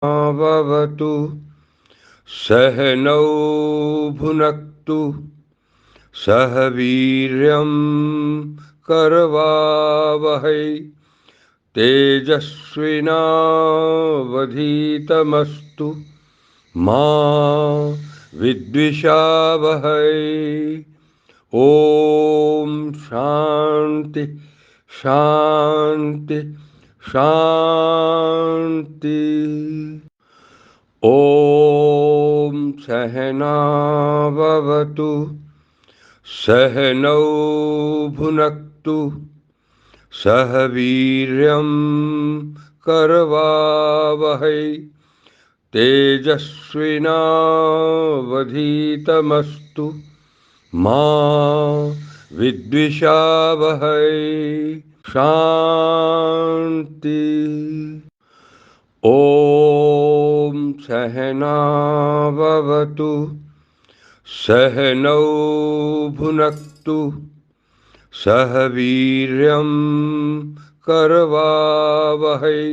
भवतु सहनौ भुनक्तु सह वीर्यं करवावहै तेजस्विनावधीतमस्तु मा विद्विषावहै। ओम शांति शांति शांति। ओम सहनाववतु सहनौ भुनक्तु सह वीर्यं करवावहै तेजस्विनावधीतमस्तु मा विद्विषावहै। शांति। ओम सहनाववतु सहनौ भुनक्तु सह वीर्यं करवावहै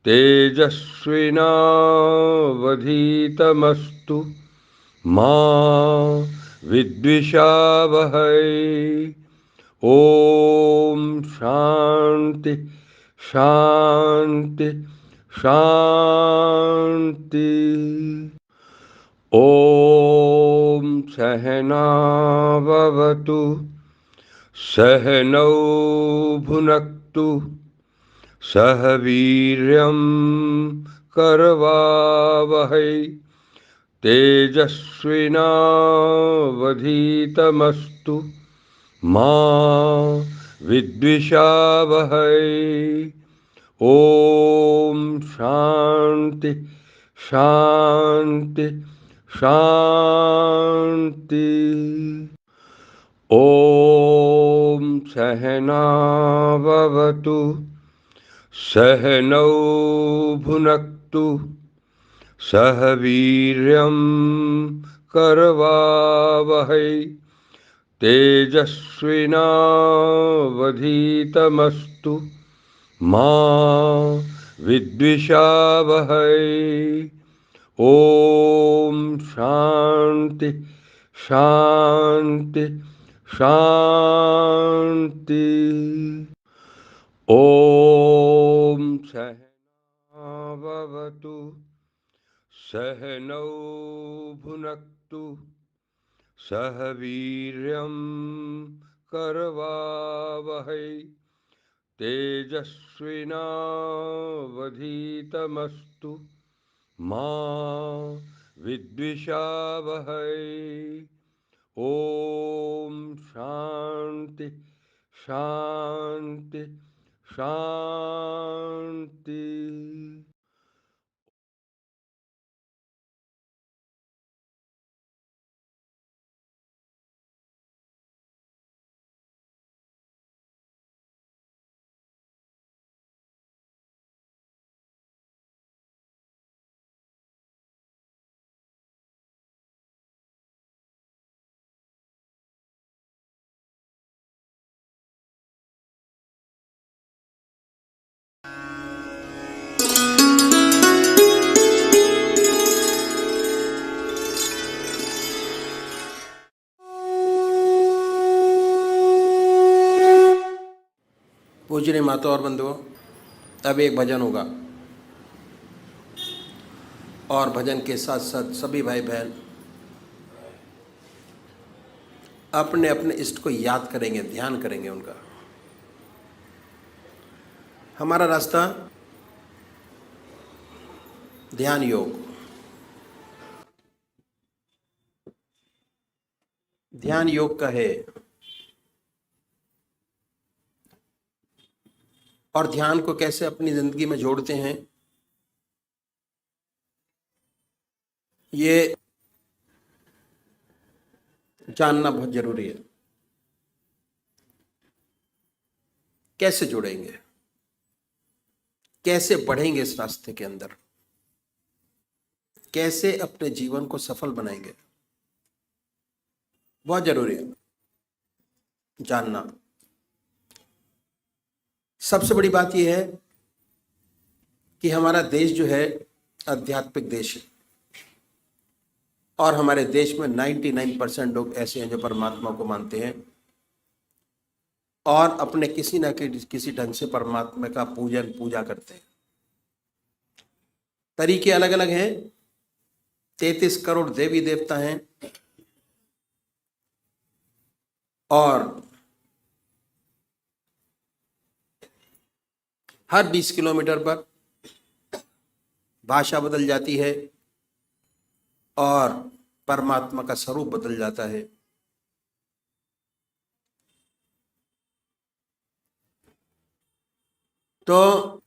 तेजस्विनावधीतमस्तु मा विद्विषावहै। ओम शांति शांति शांति। ओम सहनाववतु सहनौ भुनक्तु सह वीर्यं करवावहै तेजस्विनावधीतमस्तु मा विद्विषावहै। ओम शांति शांति शांति। ओम सहनाववतु सहनौ भुनक्तु सह वीर्यं करवावहै तेजस्विनावधीतमस्तु मा विद्विषावहै। ओम शांति शांति शांति। ओम सहनाववतु सहनौ भुनक्तु सह वीर्यं करवावहै तेजस्विनावधीतमस्तु मा विद्विषावहै। ओम शांति शांति शांति। पूजनीय माता और बंधुओं, अब एक भजन होगा और भजन के साथ साथ सभी भाई बहन अपने अपने इष्ट को याद करेंगे, ध्यान करेंगे उनका। हमारा रास्ता ध्यान योग। ध्यान योग का है और ध्यान को कैसे अपनी जिंदगी में जोड़ते हैं ये जानना बहुत जरूरी है। कैसे जुड़ेंगे, कैसे बढ़ेंगे इस रास्ते के अंदर, कैसे अपने जीवन को सफल बनाएंगे, बहुत जरूरी है जानना। सबसे बड़ी बात यह है कि हमारा देश जो है आध्यात्मिक देश है और हमारे देश में 99% लोग ऐसे हैं जो परमात्मा को मानते हैं और अपने किसी न किसी ढंग से परमात्मा का पूजा करते हैं। तरीके अलग अलग हैं। 33 करोड़ देवी देवता हैं और हर 20 किलोमीटर पर भाषा बदल जाती है और परमात्मा का स्वरूप बदल जाता है। तो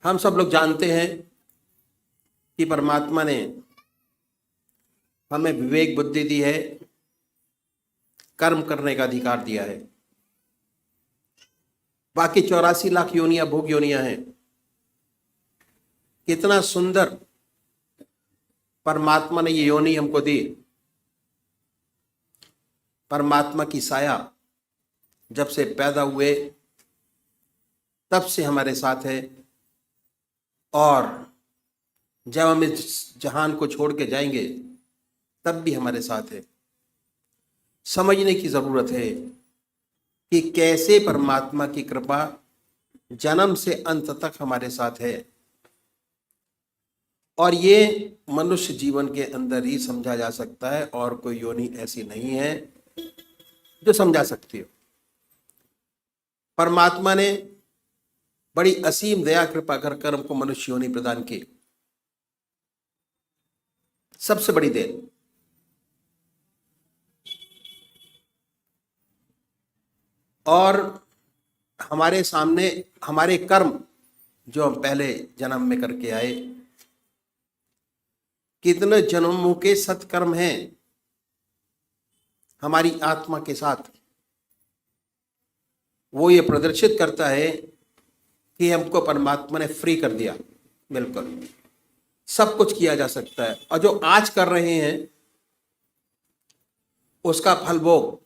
हम सब लोग जानते हैं कि परमात्मा ने हमें विवेक बुद्धि दी है, कर्म करने का अधिकार दिया है। बाकी 84 लाख योनियां भोग योनियां हैं। कितना सुंदर परमात्मा ने ये योनि हमको दी। परमात्मा की साया जब से पैदा हुए तब से हमारे साथ है और जब हम इस जहान को छोड़ के जाएंगे तब भी हमारे साथ है। समझने की जरूरत है कि कैसे परमात्मा की कृपा जन्म से अंत तक हमारे साथ है और ये मनुष्य जीवन के अंदर ही समझा जा सकता है और कोई योनि ऐसी नहीं है जो समझा सकती हो। परमात्मा ने बड़ी असीम दया कृपा कर हमको मनुष्य योनि प्रदान की। सबसे बड़ी देन। और हमारे सामने हमारे कर्म जो हम पहले जन्म में करके आए, कितने जन्मों के सत्कर्म हैं हमारी आत्मा के साथ, वो ये प्रदर्शित करता है कि हमको परमात्मा ने फ्री कर दिया। बिल्कुल सब कुछ किया जा सकता है और जो आज कर रहे हैं उसका फल भोग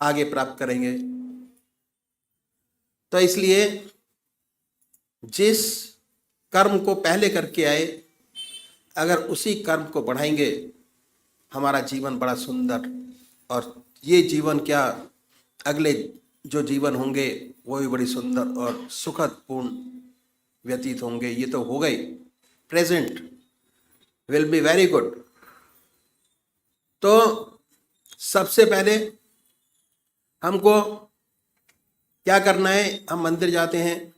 आगे प्राप्त करेंगे। तो इसलिए जिस कर्म को पहले करके आए, अगर उसी कर्म को बढ़ाएंगे हमारा जीवन बड़ा सुंदर, और ये जीवन क्या अगले जो जीवन होंगे वो भी बड़ी सुंदर और सुखद पूर्ण व्यतीत होंगे। ये तो हो गई, present will be very good. तो सबसे पहले हमको क्या करना है? हम मंदिर जाते हैं,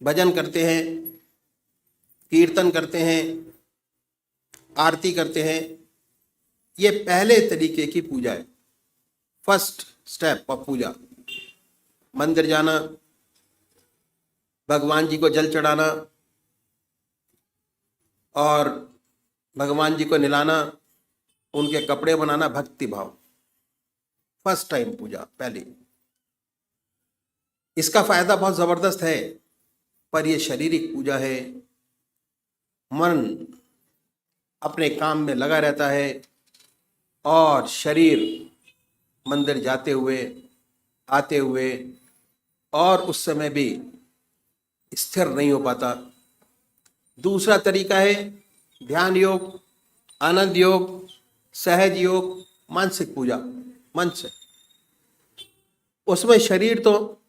भजन करते हैं, कीर्तन करते हैं, आरती करते हैं। ये पहले तरीके की पूजा है, फर्स्ट स्टेप ऑफ पूजा। मंदिर जाना, भगवान जी को जल चढ़ाना और भगवान जी को नहलाना, उनके कपड़े बनाना, भक्ति भाव, फर्स्ट टाइम पूजा पहली। इसका फायदा बहुत जबरदस्त है, पर यह शारीरिक पूजा है। मन अपने काम में लगा रहता है और शरीर मंदिर जाते हुए आते हुए और उस समय भी स्थिर नहीं हो पाता। दूसरा तरीका है ध्यान योग, आनंद योग, सहज योग, मानसिक पूजा, मन से। उसमें शरीर तो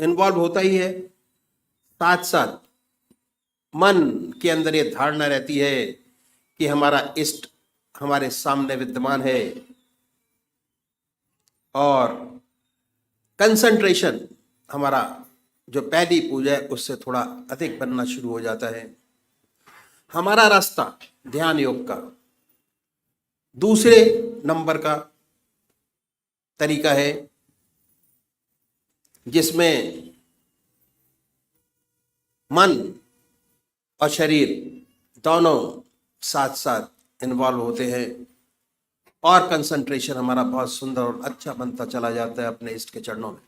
इन्वॉल्व होता ही है, साथ साथ मन के अंदर ये धारणा रहती है कि हमारा इष्ट हमारे सामने विद्यमान है और कंसंट्रेशन हमारा जो पहली पूजा है उससे थोड़ा अधिक बनना शुरू हो जाता है। हमारा रास्ता ध्यान योग का दूसरे नंबर का तरीका है, जिसमें मन और शरीर दोनों साथ साथ इन्वॉल्व होते हैं और कंसंट्रेशन हमारा बहुत सुंदर और अच्छा बनता चला जाता है अपने इष्ट के चरणों में।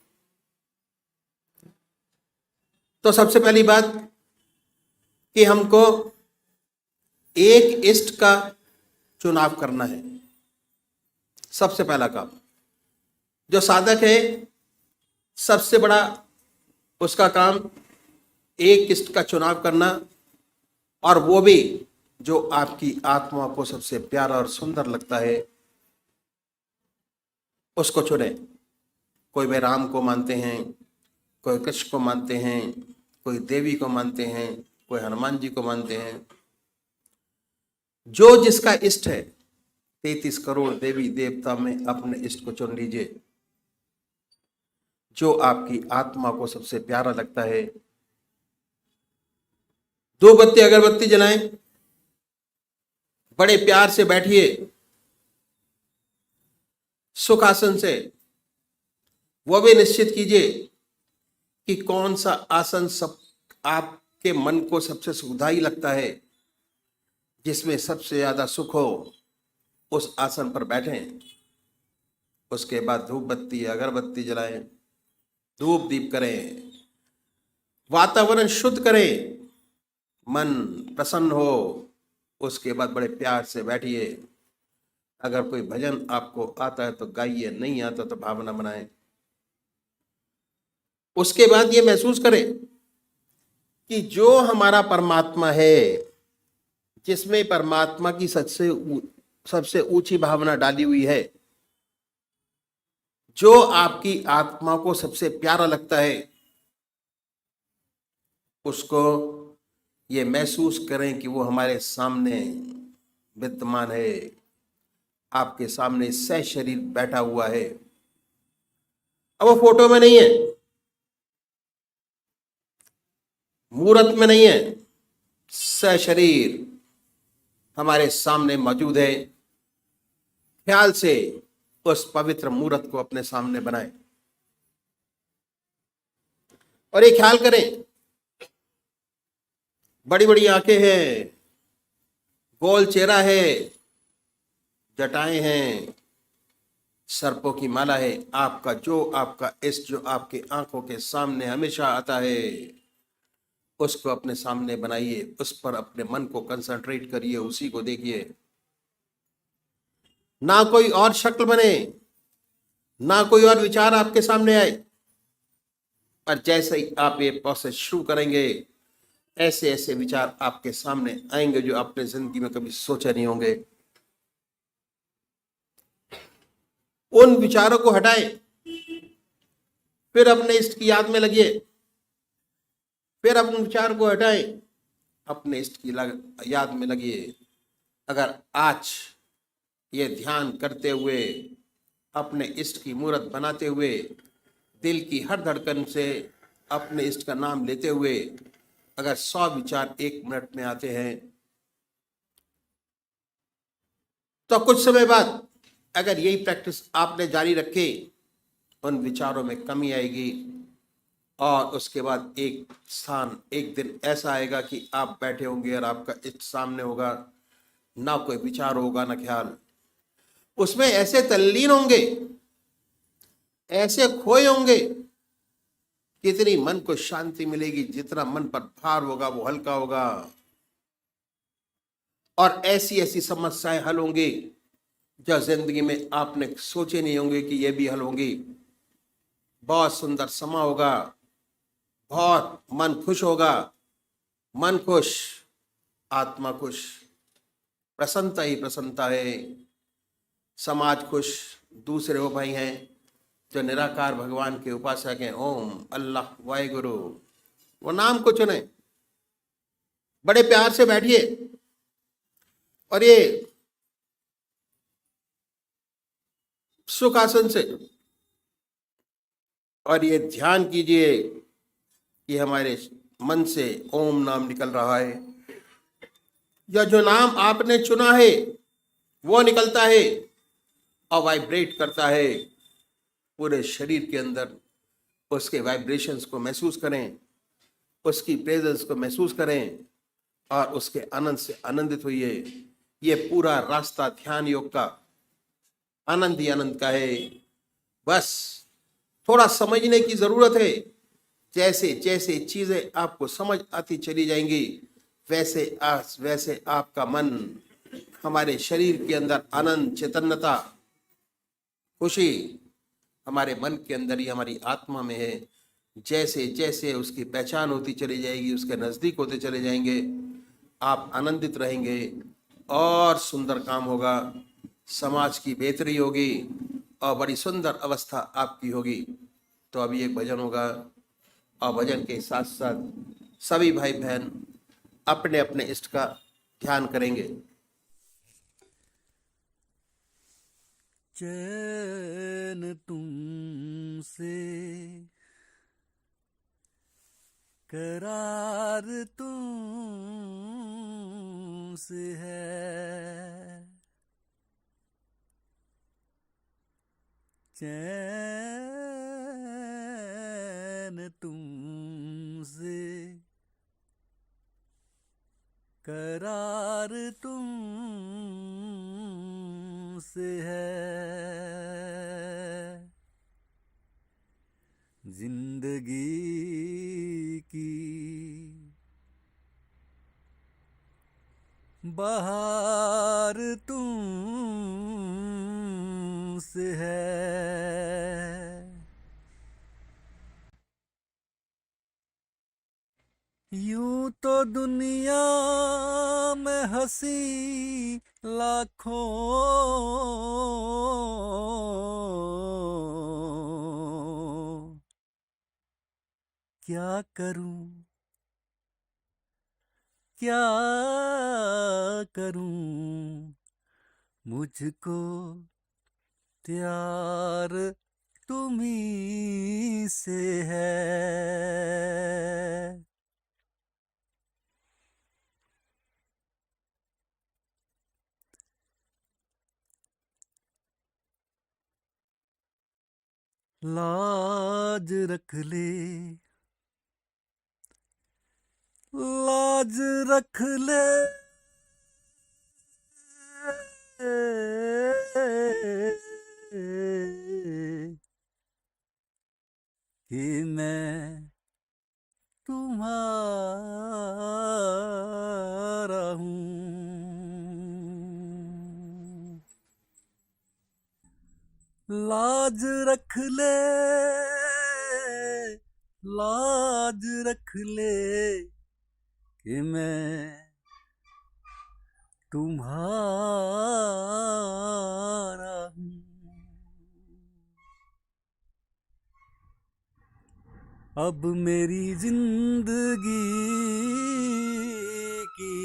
तो सबसे पहली बात कि हमको एक इष्ट का चुनाव करना है। सबसे पहला काम जो साधक है, सबसे बड़ा उसका काम एक इष्ट का चुनाव करना, और वो भी जो आपकी आत्मा को सबसे प्यारा और सुंदर लगता है उसको चुने। कोई वे राम को मानते हैं, कोई कृष्ण को मानते हैं, कोई देवी को मानते हैं, कोई हनुमान जी को मानते हैं। जो जिसका इष्ट है, 33 करोड़ देवी देवता में अपने इष्ट को चुन लीजिए। जो आपकी आत्मा को सबसे प्यारा लगता है। दो बत्ती अगरबत्ती जलाएं, बड़े प्यार से बैठिए सुखासन से। वो भी निश्चित कीजिए कि कौन सा आसन सब आपके मन को सबसे सुखदायी लगता है, जिसमें सबसे ज्यादा सुख हो, उस आसन पर बैठें। उसके बाद धूप बत्ती अगरबत्ती जलाएं, धूप दीप करें, वातावरण शुद्ध करें, मन प्रसन्न हो। उसके बाद बड़े प्यार से बैठिए। अगर कोई भजन आपको आता है तो गाइए, नहीं आता तो भावना बनाएं। उसके बाद ये महसूस करें कि जो हमारा परमात्मा है, जिसमें परमात्मा की सबसे ऊंची भावना डाली हुई है, जो आपकी आत्मा को सबसे प्यारा लगता है, उसको ये महसूस करें कि वो हमारे सामने विद्यमान है, आपके सामने सशरीर बैठा हुआ है। अब वो फोटो में नहीं है, मूर्त में नहीं है, सशरीर हमारे सामने मौजूद है। ख्याल से उस पवित्र मूर्त को अपने सामने बनाएं और ये ख्याल करें, बड़ी बड़ी आंखें हैं, गोल चेहरा है, जटाएं हैं, सर्पों की माला है। आपका इष्ट जो आपकी आंखों के सामने हमेशा आता है, उसको अपने सामने बनाइए, उस पर अपने मन को कंसंट्रेट करिए, उसी को देखिए। ना कोई और शक्ल बने, ना कोई और विचार आपके सामने आए। और जैसे ही आप ये प्रोसेस शुरू करेंगे, ऐसे ऐसे विचार आपके सामने आएंगे जो आपने जिंदगी में कभी सोचे नहीं होंगे। उन विचारों को हटाएं, फिर अपने इष्ट की याद में लगिए। फिर अपने विचार को हटाएं, अपने इष्ट की याद में लगिए। अगर आज ये ध्यान करते हुए, अपने इष्ट की मूर्त बनाते हुए, दिल की हर धड़कन से अपने इष्ट का नाम लेते हुए अगर 100 विचार 1 मिनट में आते हैं, तो कुछ समय बाद अगर यही प्रैक्टिस आपने जारी रखे, उन विचारों में कमी आएगी। और उसके बाद एक दिन ऐसा आएगा कि आप बैठे होंगे और आपका इष्ट सामने होगा, ना कोई विचार होगा ना ख्याल। उसमें ऐसे तल्लीन होंगे, ऐसे खोए होंगे, कितनी मन को शांति मिलेगी, जितना मन पर भार होगा वो हल्का होगा। और ऐसी ऐसी समस्याएं हल होंगी जो जिंदगी में आपने सोचे नहीं होंगे कि ये भी हल होंगी। बहुत सुंदर समा होगा, बहुत मन खुश होगा। मन खुश, आत्मा खुश, प्रसन्नता ही प्रसन्नता है। समाज खुश, दूसरे वो भाई हैं जो निराकार भगवान के उपासक हैं, ओम अल्लाह वाहेगुरु, वो नाम को चुने। बड़े प्यार से बैठिए और ये सुखासन से और ये ध्यान कीजिए कि हमारे मन से ओम नाम निकल रहा है, या जो नाम आपने चुना है वो निकलता है और वाइब्रेट करता है पूरे शरीर के अंदर। उसके वाइब्रेशंस को महसूस करें, उसकी प्रेजेंस को महसूस करें और उसके आनंद से आनंदित होइए। ये पूरा रास्ता ध्यान योग का आनंद ही आनंद का है। बस थोड़ा समझने की जरूरत है। जैसे जैसे चीजें आपको समझ आती चली जाएंगी, वैसे आपका मन, हमारे शरीर के अंदर आनंद, चैतन्यता, खुशी हमारे मन के अंदर ही, हमारी आत्मा में है। जैसे जैसे उसकी पहचान होती चली जाएगी, उसके नज़दीक होते चले जाएंगे, आप आनंदित रहेंगे और सुंदर काम होगा, समाज की बेहतरी होगी और बड़ी सुंदर अवस्था आपकी होगी। तो अभी एक भजन होगा और भजन के साथ साथ सभी भाई बहन अपने अपने इष्ट का ध्यान करेंगे। चैन तुमसे, करार तुमसे है, चैन तुमसे, करार तुमसे है, जिंदगी की बहार तुमसे है, यूं तो दुनिया में हंसी लाखों, क्या करूं क्या करूं, मुझको प्यार तुम्हीं से है, लाज रख ले, लाज रख ले, कि मैं तुम्हारा हूँ, लाज रख ले, लाज रख ले, कि मैं तुम्हारा हूँ, अब मेरी जिंदगी की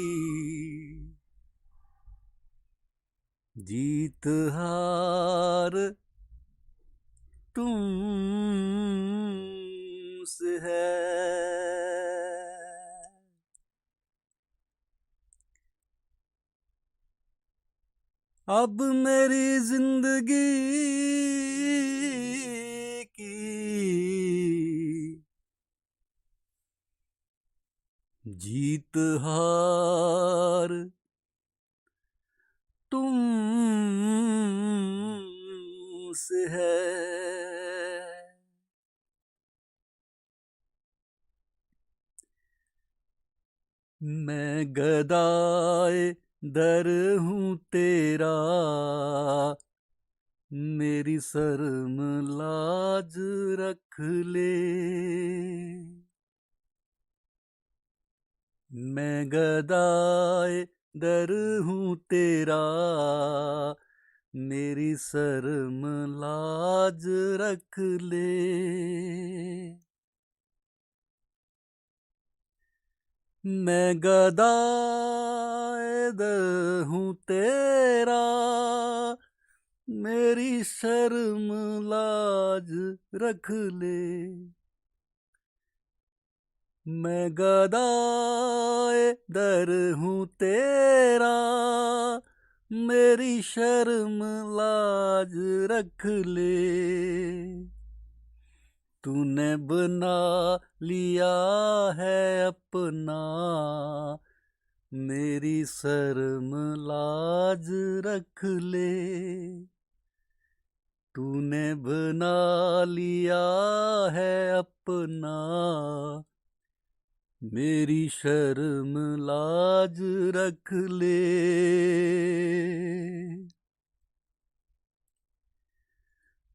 जीत हार तुमसे है, अब मेरी जिंदगी की जीत हार तुमसे है, मैं गदाए दर हूँ तेरा, मेरी शर्म लाज रख ले, मैं गदाए दर हूँ तेरा, मेरी शर्म लाज रख ले, मैं गदाए दर हूँ तेरा, मेरी शर्म लाज रख ले, मैं गदाए दर हूँ तेरा, मेरी शर्म लाज रख ले, तूने बना लिया है अपना, मेरी शर्म लाज रख ले, तूने बना लिया है अपना, मेरी शर्म लाज रख ले,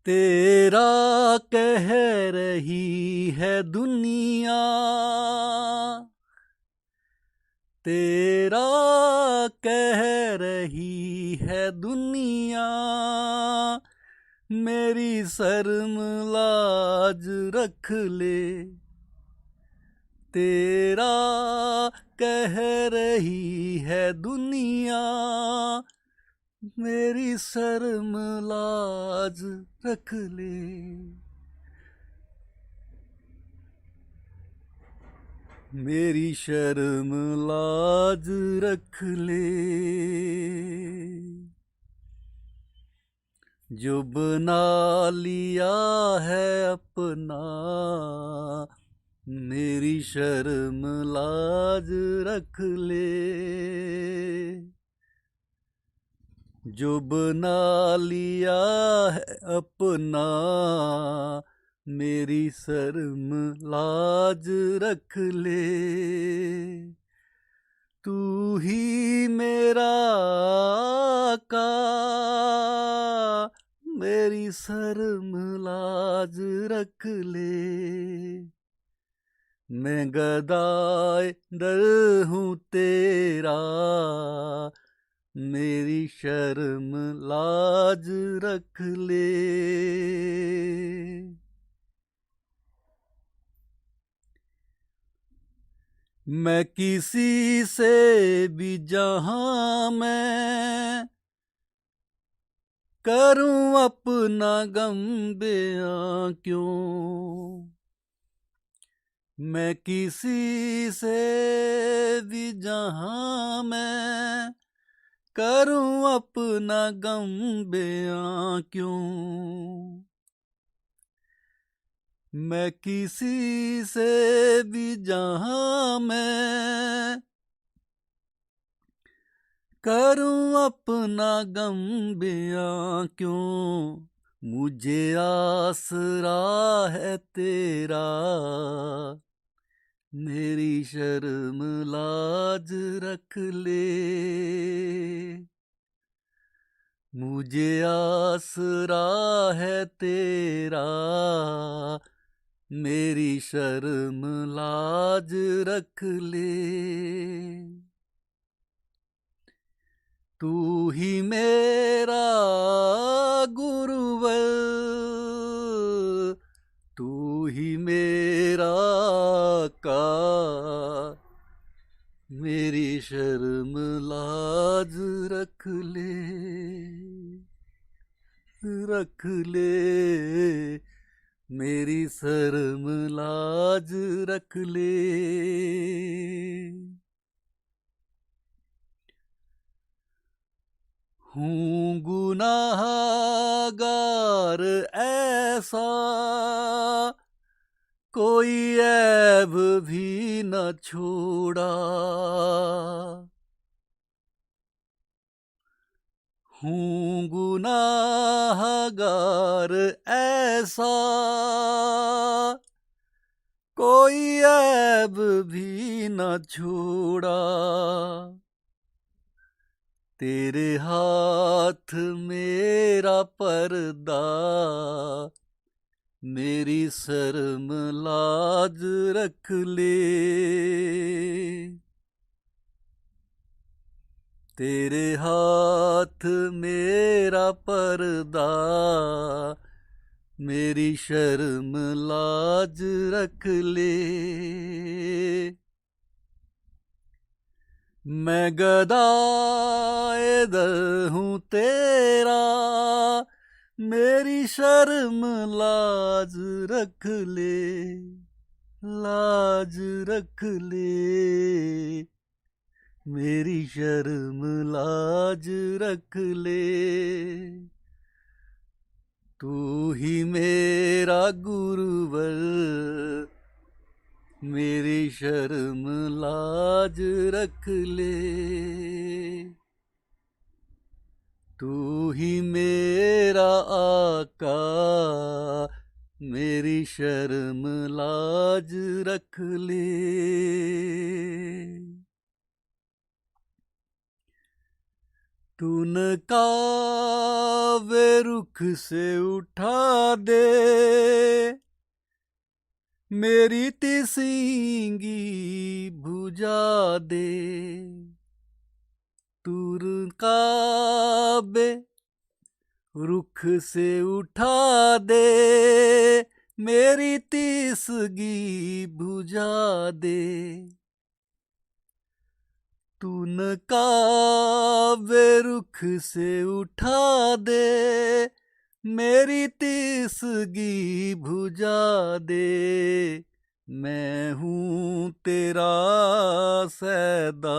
तेरा कह रही है दुनिया, तेरा कह रही है दुनिया, मेरी शर्म लाज रख ले। तेरा कह रही है दुनिया, मेरी शर्म लाज रख ले। मेरी शर्म लाज रख ले। जो बना लिया है अपना, मेरी शर्म लाज रख ले। जो बना लिया है अपना, मेरी शर्म लाज रख ले। तू ही मेरा आका, मेरी शर्म लाज रख ले। मैं गदाए दर हूँ तेरा, मेरी शर्म लाज रख ले। मैं किसी से भी जहां मैं करूं अपना गम बयां क्यों। मैं किसी से भी जहां मैं करूं अपना गम बयां क्यों। मैं किसी से भी जहां मैं करूं अपना गम बयां क्यों। मुझे आसरा है तेरा, मेरी शर्म लाज रख ले। मुझे आसरा है तेरा, मेरी शर्म लाज रख ले। तू ही मेरा गुरुवर, तू ही मेरा का, मेरी शर्म लाज रख ले। रख ले, मेरी शर्म लाज रख ले। हूँ गुनाहगार ऐसा, कोई ऐब भी न छोड़ा। हूँ गुनाहगार ऐसा, कोई ऐब भी न छोड़ा। तेरे हाथ मेरा पर्दा, मेरी शर्म लाज रख ले। तेरे हाथ मेरा पर्दा, मेरी शर्म लाज रख ले। मैं गदाए दर हूँ तेरा, मेरी शर्म लाज रख ले। लाज रख ले, मेरी शर्म लाज रख ले। तू ही मेरा गुरुवर, मेरी शर्म लाज रख ले। तू ही मेरा आका, मेरी शर्म लाज रख ले। तून कावे रुख से उठा दे, मेरी तिसींगी बुझा दे। तुर काबे रुख से उठा दे, मेरी तिसगी बुझा दे। तून काबे रुख से उठा दे, मेरी तिसगी बुझा दे। मैं हूँ तेरा सैदा,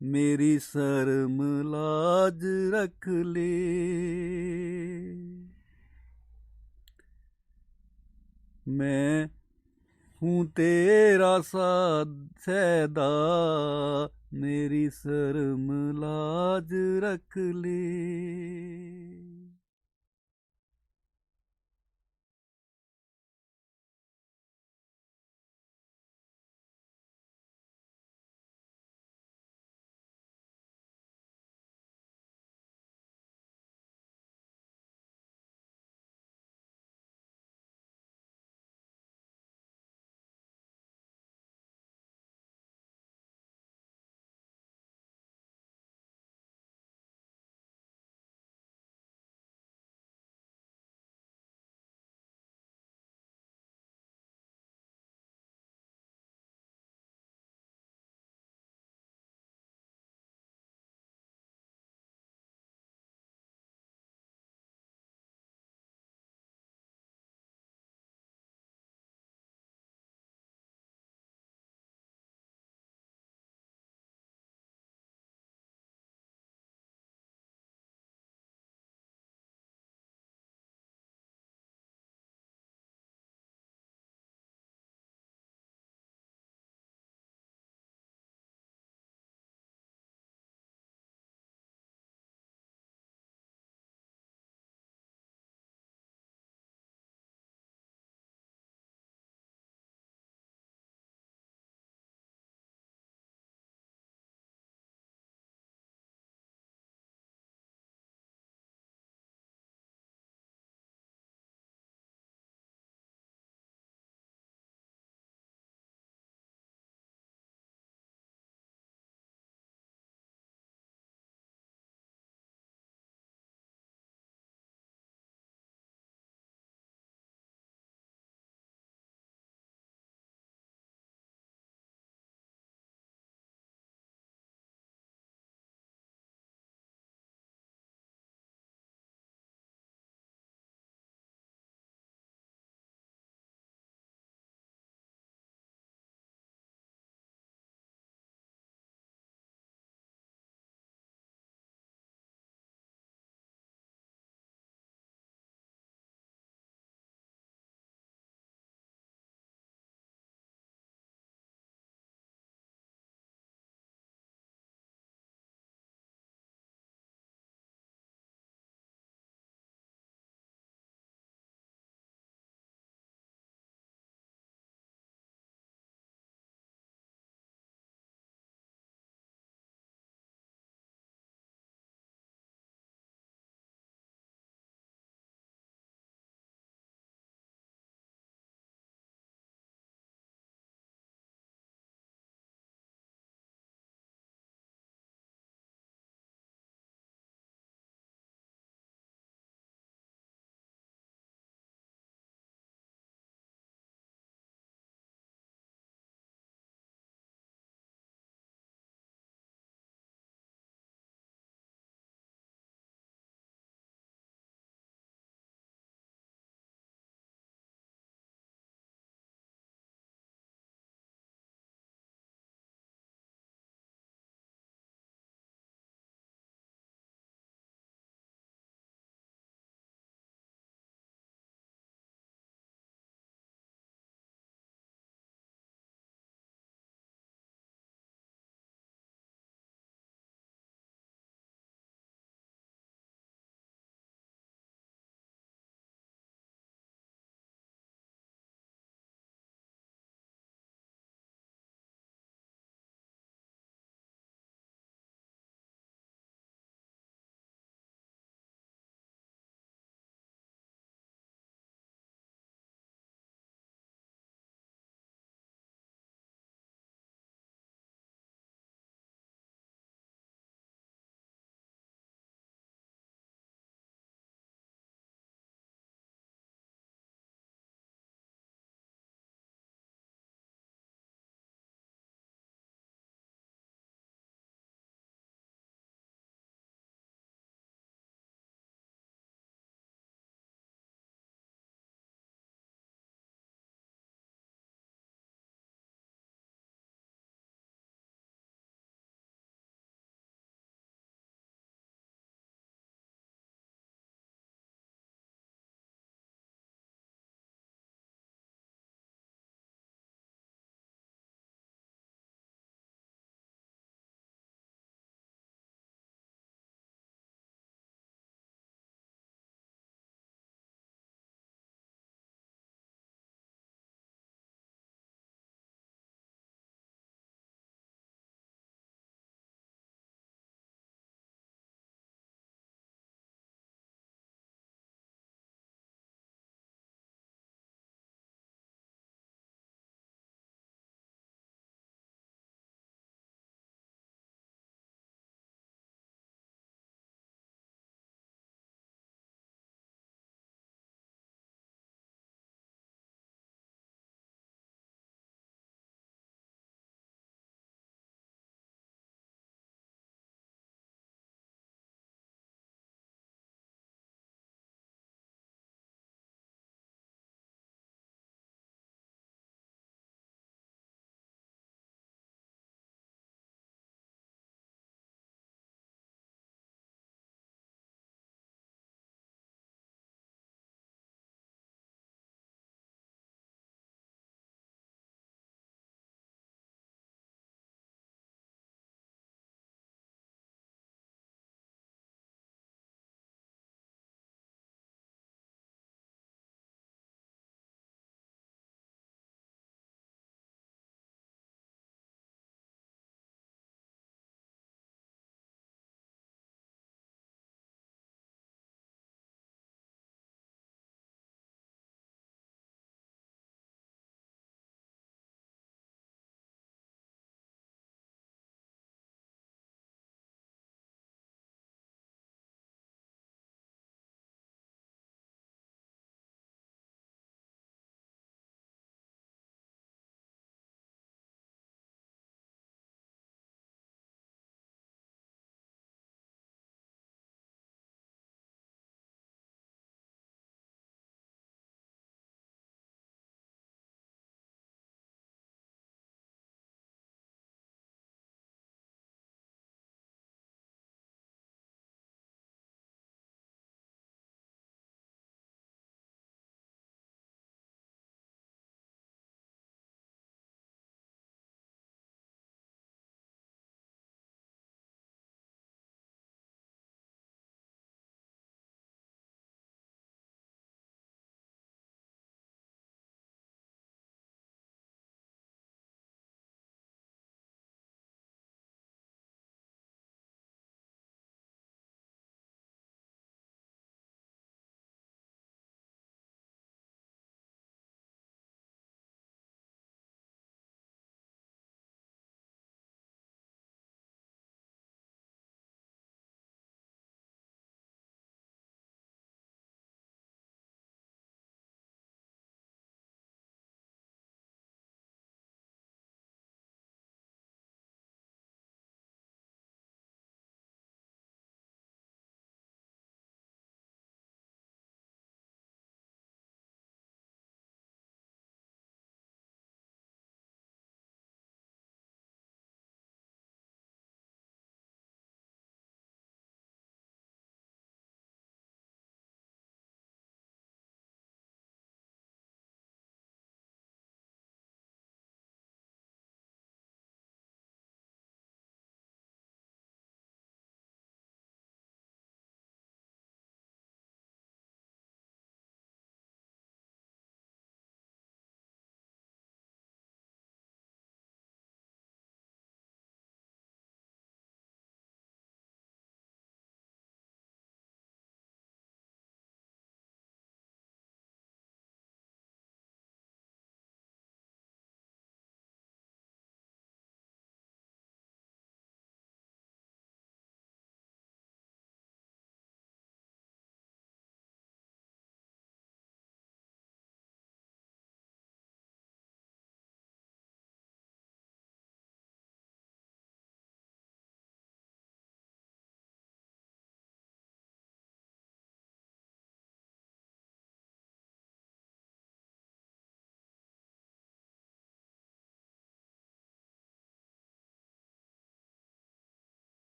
मेरी शर्म लाज रख ले। मैं हूँ तेरा सैदा, मेरी शर्म लाज रख ले।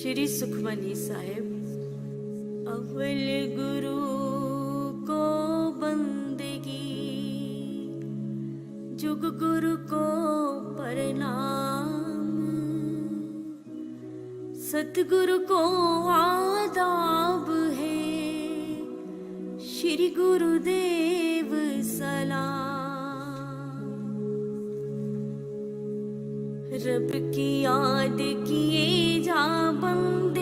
श्री सुखमनी साहिब। अव्वल गुरु को बंदगी, जुग गुरु को प्रणाम, सतगुरु को आदाब है, श्री गुरुदेव सलाम। रब की याद किए जा बंदे,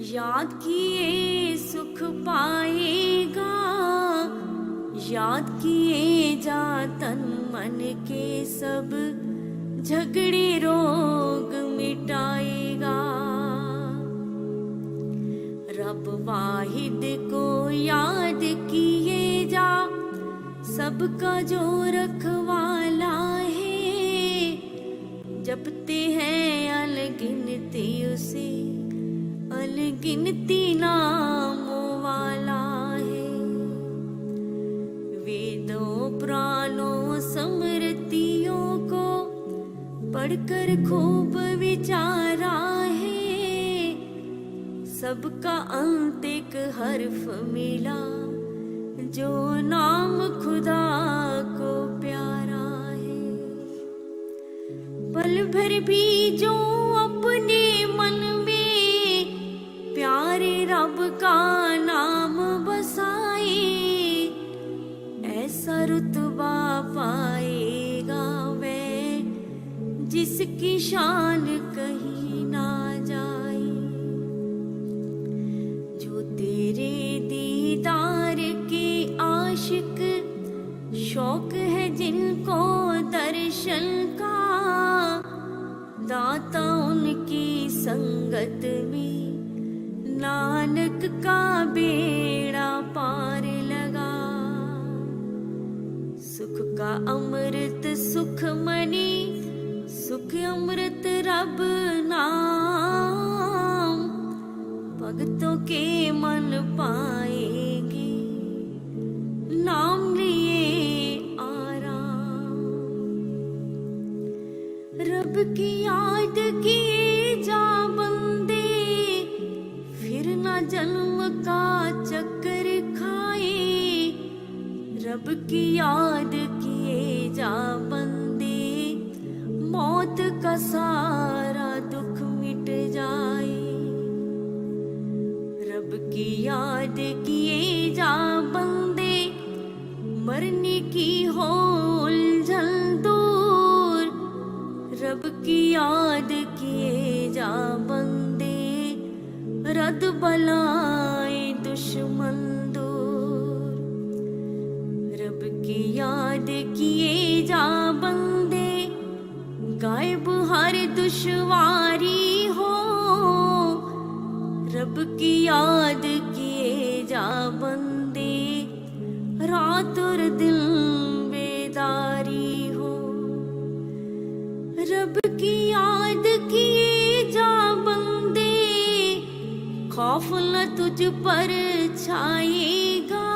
याद किए सुख पाएगा, याद किए जा तन मन के सब झगड़े रोग मिटाएगा। रब वाहिद को याद किए जा, सबका जो रखवाला है, जपते हैं अनगिनती उसे, अनगिनती नामों वाला है। वेदों पुराणों स्मृतियों को पढ़कर खूब विचारा है, सबका अंत एक हर्फ मिला, जो नाम खुदा को प्यारा है। पल भर भी जो अपने मन में प्यारे रब का नाम बसाए, ऐसा रुतबा पाएगा वह जिसकी शान कहीं ना जाए। जो तेरे दीदार के आशिक, शौक है जिनको दर्शन का, दाता उनकी संगत में नानक का बेड़ा पार लगा। सुख का अमृत सुख मनी, सुख अमृत रब नाम, भक्तों के मन पाएंगे नाम लिए आराम। रब की याद किए जा बंदे, फिर ना जन्म का चक्कर खाए। रब की याद किए जा बंदे, मौत का सारा दुख मिट जाए। रब की याद किए जा बंदे, मरने की हो उलझन दूर। रब की याद किए जा बंदे, रद बलाए दुश्मन दूर। रब की याद किए जा बंदे, गायब हर दुश्वारी हो। रब की याद किए जा बंदे, रात और दिन बेदारी हो। रब की याद किए जा बंदे, खौफ न तुझ पर छाएगा।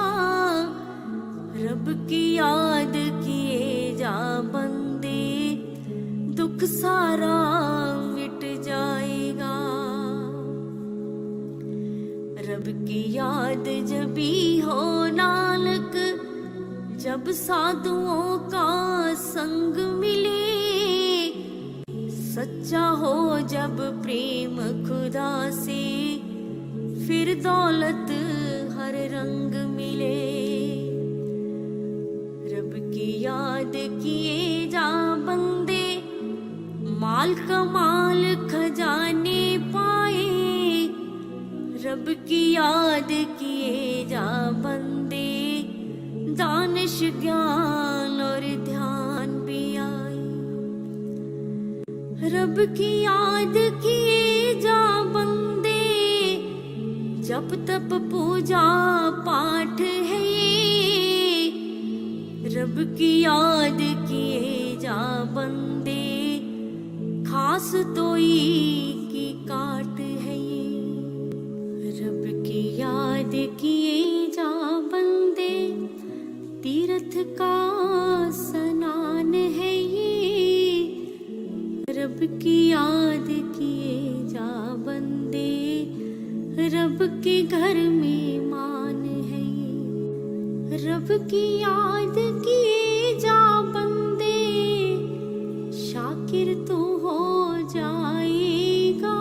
रब की याद किए जा बंदे, दुख सारा मिट जाएगा। रब की याद जभी हो नानक, जब साधुओं का संग मिले। सच्चा हो जब प्रेम खुदा से, फिर दौलत हर रंग मिले। रब की याद किए जा बंदे, माल कमाल खजाने पाए। रब की याद किए जा बंदे, दानिश ज्ञान और ध्यान भी आए। रब की याद किए जा बंदे, जप तप पूजा पाठ है ये। रब की याद किए जा बंदे, खास तोई की काट है ये। रब की याद किए जा बंदे, तीर्थ का स्नान है ये। रब की याद किए जा रब के घर में मान है ये, रब की याद किए जा बंदे, शाकिर तू हो जाएगा।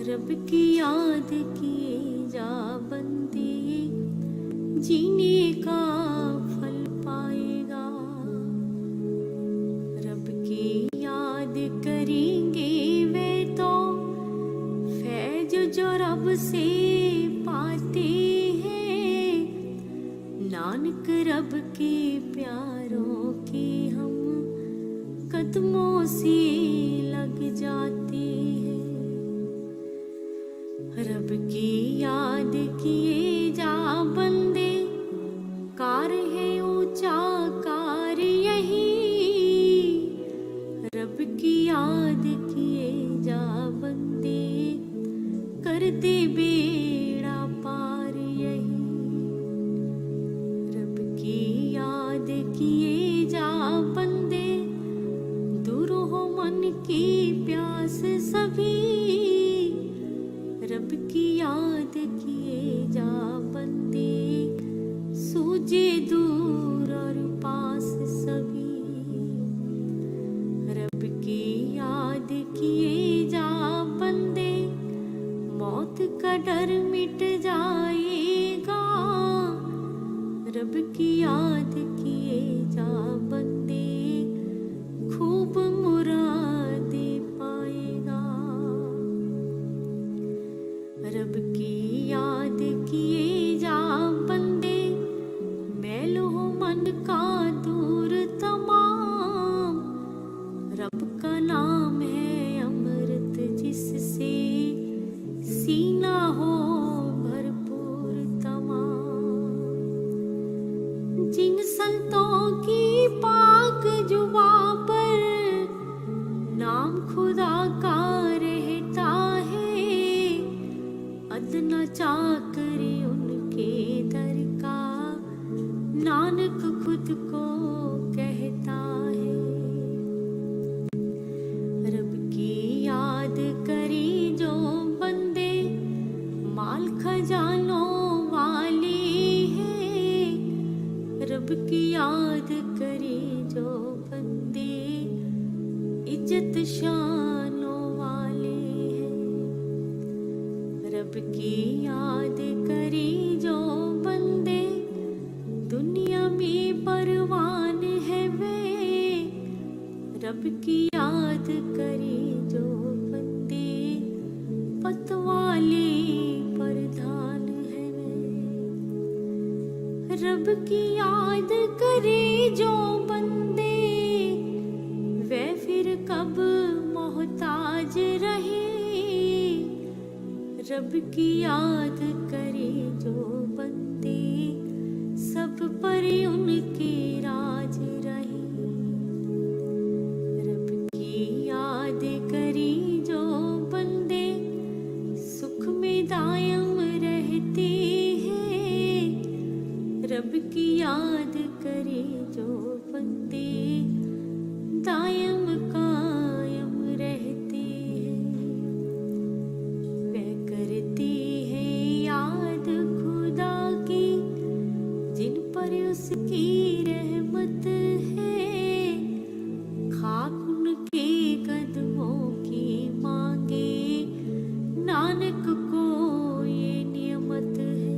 रब की याद किए जा बंदे, जीने का फल पाएगा। रब की याद करेंगे वे तो फैज जो रब से पाते हैं। नानक रब के प्यारों के हम कदमों से लग जाते हैं। रब की याद किए जा बंदे, कार है ऊंचा कार यही। रब की याद किए जा बंदे, कर दे बेड़ा पार यही। रब की याद किए जा बंदे, दूर हो मन की प्यास सभी। रब की याद किए जा बंदे, सूझे दूर और पास सभी। रब की याद किए जा बंदे, मौत का डर मिट जाएगा। रब की याद किए जा बंदे, खूब मुरादे पाएगा। रब की याद किए जा बंदे, मैल हो मन का दूर तमाम। रब का नाम है अमृत जिससे सीना हो भरपूर तमाम। जिन संतों की पाक जुबा पर नाम खुदा का रहता है, अदना चाकर उनके दर का नानक खुद को कहता है। रब की याद करी जो बंदे, माल खजानों वाले हैं। रब की याद करी जो बंदे, इज्जत शानों वाले हैं। रब की याद करी जो बंदे, दुनिया में परवान है वे। रब की याद करी जो बंदे, पतवाले प्रधान है वे। रब की याद करे जो बंदे, वे फिर कब मोहताज रहे। रब की याद करे जो बंदे, सब पर उनके राज रहे। रब की याद करी जो बंदे, सुख में दायम रहते हैं। रब की याद करे जो बंदे, दायम कायम रहते हैं। वे करते हैं याद खुदा की, जिन पर उसकी रहमत है। खाक उनके कदमों की मांगे, नानक को ये नियमत है।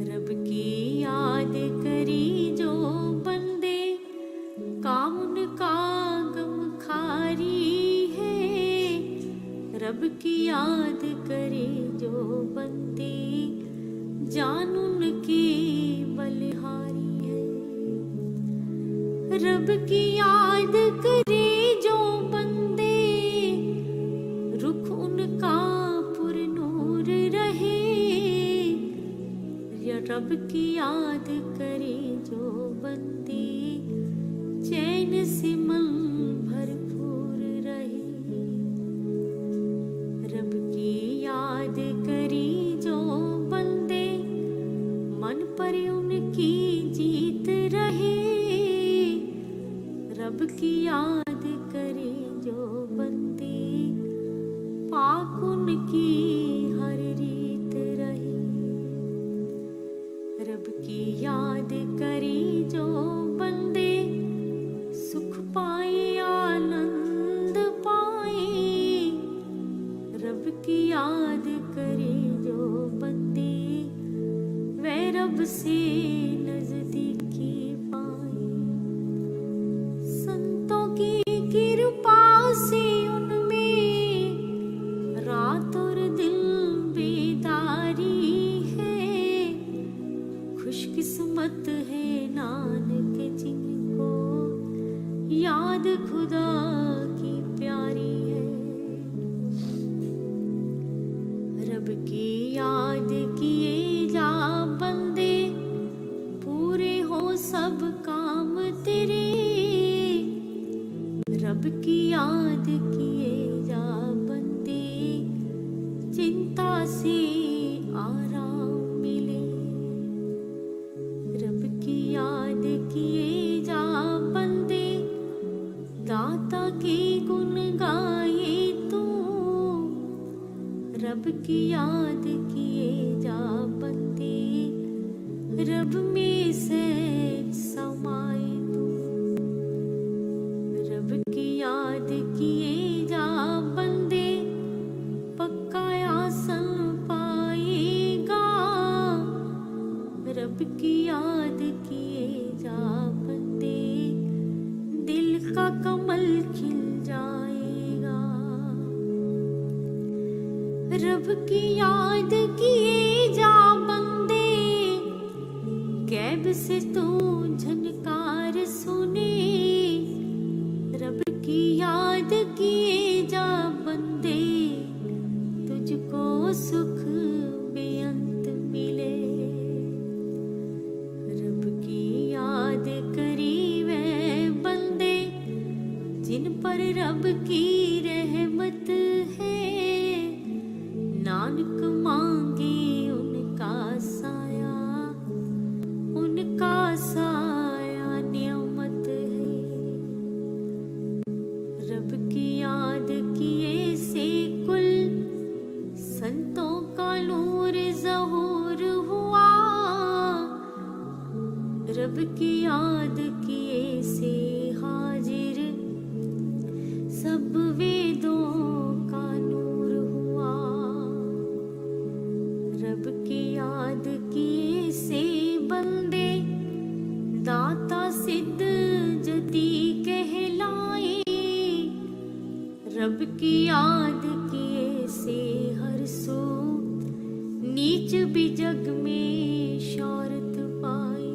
रब की याद करी जो बंदे, काम उनका गमखारी है। रब की याद करे जो बंदे, जान उनकी बलिहारी है। रब की याद करे जो बंदे, रुख उनका पुरनूर रहे। या रब की याद करे जो बंदे, चैन से मन भरपूर रहे। रब की याद करी जो बंदे, मन पर उनकी जीत रहे। रब की याद करे जो बंदे, पाप पाक उनकी हर रीत रही। रब की याद करी जो बंदे सुख पाए आनंद पाए। रब की याद करे जो बंदे वे रब से नजदीकी पाए। संतों की कृपा से उनमें रात और दिन बेदारी है। खुशकिस्मत है नानक जिनको याद खुदा की प्यारी है। रब की याद किए जा बंदे पूरे हो सब काम तेरे। रब की याद किए जा बंदे चिंता से आराम मिले। रब की याद किए जा बंदे दाता के गुण गाए तू। रब की याद किए जा बंदे रब में से समाए तू। रब की याद किए जा बंदे पक्का आसन पाएगा। रब की याद किए जा बंदे दिल का कमल खिल जाएगा। रब की याद किए जा बंदे गैब से तू झनकार सुने। रब की याद किए जा बंदे तुझको सुख बेअंत मिले। रब की याद करी वे बंदे जिन पर रब की रहमत है। नानक मांगे उनका साया, उनका साया नियमत है। रब की याद किए से कुल संतों का नूर ज़हूर हुआ। रब की याद किए से हाजिर सब वेदों का नूर हुआ। रब की याद किए से बंदे दाता सिद्ध जति कहलाए। रब की याद किए से हर सो नीच भी जग में शौहरत पाई।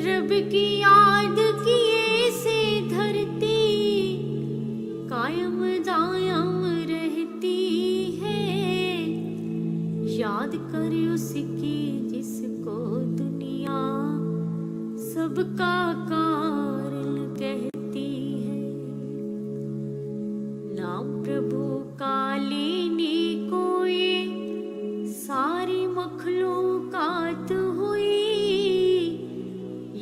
रब की याद किए से धरती कायम दायम रहती है। याद कर उसकी जिसको दुनिया सबका कारण कहती है। नाम प्रभु का लेने को ये सारी मखलूकात हुई।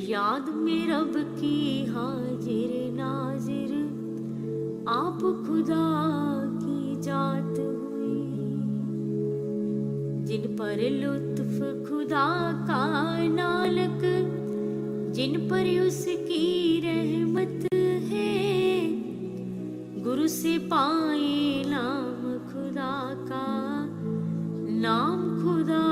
याद में रब की हाजिर नाजिर आप खुदा की जात हुई। जिन पर लुत्फ खुदा का नालक, जिन पर उसकी रहमत है। गुरु से पाए नाम खुदा का, नाम खुदा